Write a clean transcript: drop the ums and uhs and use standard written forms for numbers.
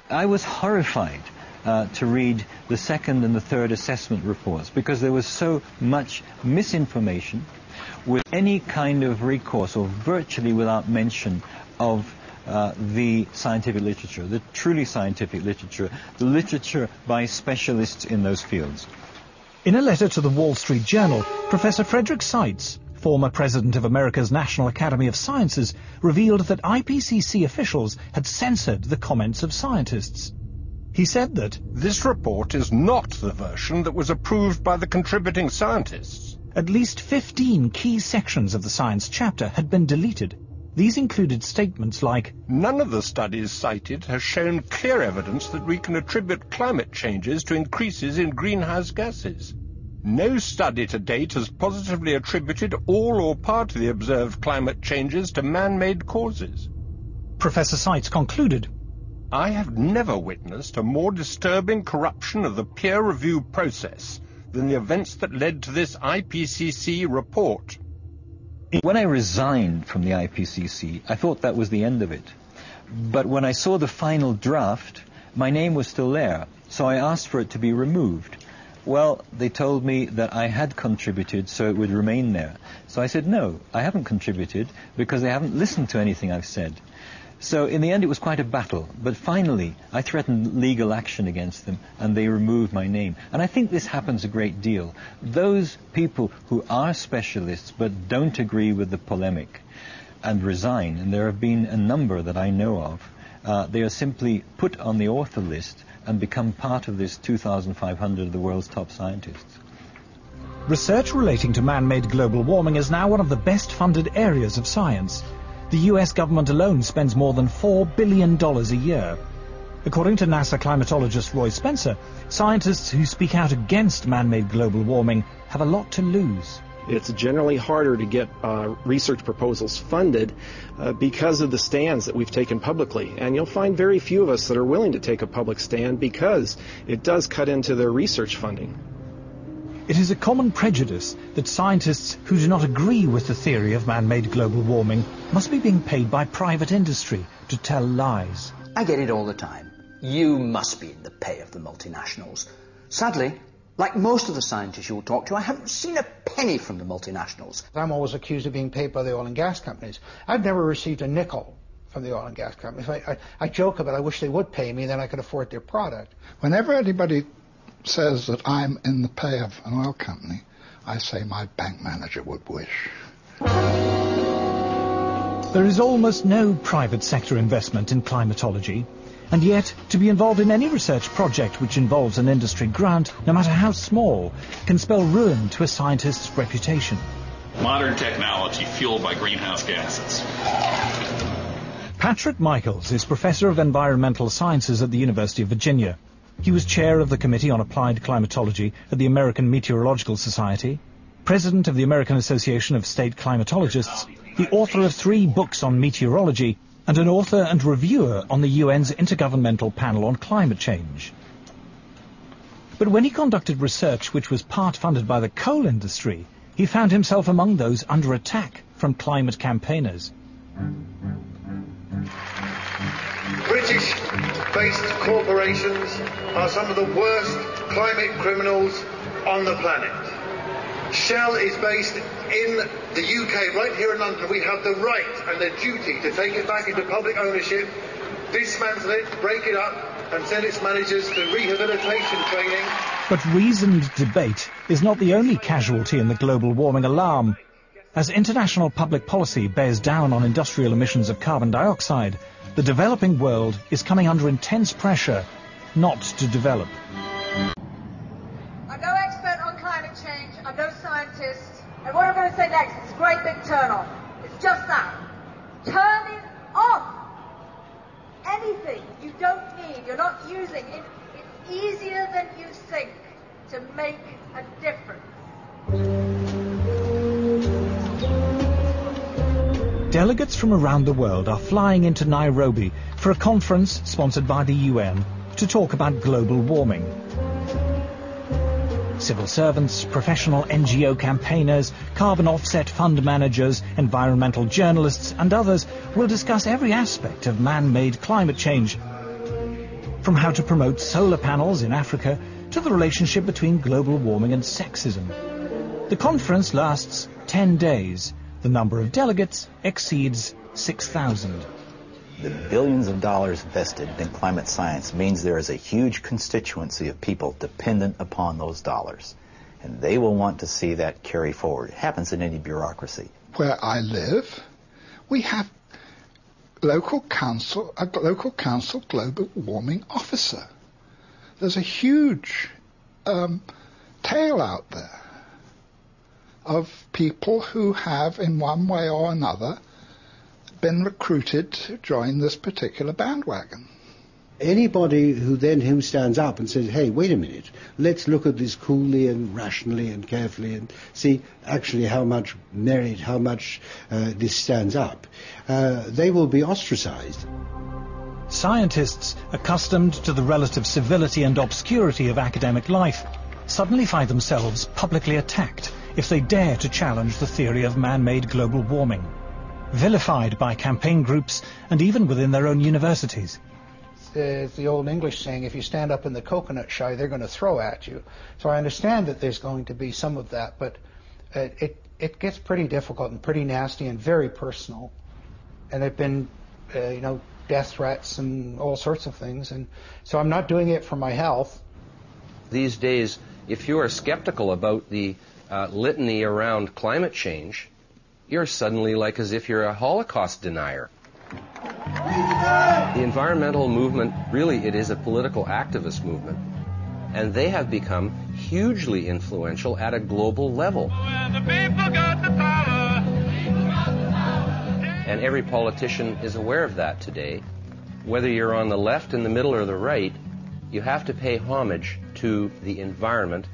I was horrified to read the second and the third assessment reports, because there was so much misinformation with any kind of recourse, or virtually without mention of the scientific literature, the truly scientific literature, the literature by specialists in those fields. In a letter to the Wall Street Journal, Professor Frederick Seitz, former president of America's National Academy of Sciences, revealed that IPCC officials had censored the comments of scientists. He said that this report is not the version that was approved by the contributing scientists. At least 15 key sections of the science chapter had been deleted. These included statements like, none of the studies cited has shown clear evidence that we can attribute climate changes to increases in greenhouse gases. No study to date has positively attributed all or part of the observed climate changes to man-made causes. Professor Seitz concluded, I have never witnessed a more disturbing corruption of the peer review process than the events that led to this IPCC report. When I resigned from the IPCC, I thought that was the end of it. But when I saw the final draft, my name was still there, so I asked for it to be removed. Well, they told me that I had contributed, so it would remain there. So I said, no, I haven't contributed, because they haven't listened to anything I've said. So in the end, it was quite a battle. But finally, I threatened legal action against them, and they removed my name. And I think this happens a great deal. Those people who are specialists but don't agree with the polemic and resign, and there have been a number that I know of, they are simply put on the author list and become part of this 2,500 of the world's top scientists. Research relating to man-made global warming is now one of the best-funded areas of science. The US government alone spends more than $4 billion a year. According to NASA climatologist Roy Spencer, scientists who speak out against man-made global warming have a lot to lose. It's generally harder to get research proposals funded because of the stands that we've taken publicly. And you'll find very few of us that are willing to take a public stand because it does cut into their research funding. It is a common prejudice that scientists who do not agree with the theory of man-made global warming must be being paid by private industry to tell lies. I get it all the time. You must be in the pay of the multinationals. Sadly, like most of the scientists you'll talk to, I haven't seen a penny from the multinationals. I'm always accused of being paid by the oil and gas companies. I've never received a nickel from the oil and gas companies. I joke about I wish they would pay me, then I could afford their product. Whenever anybody says that I'm in the pay of an oil company, I say my bank manager would wish. There is almost no private sector investment in climatology, and yet to be involved in any research project which involves an industry grant, no matter how small, can spell ruin to a scientist's reputation. Modern technology fueled by greenhouse gases. Patrick Michaels is Professor of Environmental Sciences at the University of Virginia. He was chair of the Committee on Applied Climatology at the American Meteorological Society, president of the American Association of State Climatologists, the author of 3 books on meteorology, and an author and reviewer on the UN's Intergovernmental Panel on Climate Change. But when he conducted research which was part funded by the coal industry, he found himself among those under attack from climate campaigners. British-based corporations are some of the worst climate criminals on the planet. Shell is based in the UK, right here in London. We have the right and the duty to take it back into public ownership, dismantle it, break it up, and send its managers to rehabilitation training. But reasoned debate is not the only casualty in the global warming alarm. As international public policy bears down on industrial emissions of carbon dioxide, the developing world is coming under intense pressure not to develop. I'm no expert on climate change, I'm no scientist, and what I'm going to say next is a great big turn off. It's just that. Turning off anything you don't need, you're not using. It's easier than you think to make a difference. Delegates from around the world are flying into Nairobi for a conference sponsored by the UN to talk about global warming. Civil servants, professional NGO campaigners, carbon offset fund managers, environmental journalists and others will discuss every aspect of man-made climate change. from how to promote solar panels in Africa to the relationship between global warming and sexism. The conference lasts 10 days. The number of delegates exceeds 6,000. The billions of dollars invested in climate science means there is a huge constituency of people dependent upon those dollars. And they will want to see that carry forward. It happens in any bureaucracy. Where I live, we have a local council global warming officer. There's a huge tail out there of people who have, in one way or another, been recruited to join this particular bandwagon. Anybody who stands up and says, hey, wait a minute, let's look at this coolly and rationally and carefully and see actually how much merit, how much this stands up, they will be ostracized. Scientists, accustomed to the relative civility and obscurity of academic life, suddenly find themselves publicly attacked if they dare to challenge the theory of man-made global warming, vilified by campaign groups and even within their own universities. It's the old English saying, if you stand up in the coconut shy, they're going to throw at you. So I understand that there's going to be some of that, but it gets pretty difficult and pretty nasty and very personal. And there have been, death threats and all sorts of things. And so I'm not doing it for my health. These days, if you are skeptical about the litany around climate change, you're suddenly like as if you're a Holocaust denier. The environmental movement, really, it is a political activist movement. And they have become hugely influential at a global level. And every politician is aware of that today. Whether you're on the left, in the middle, or the right, you have to pay homage to the environment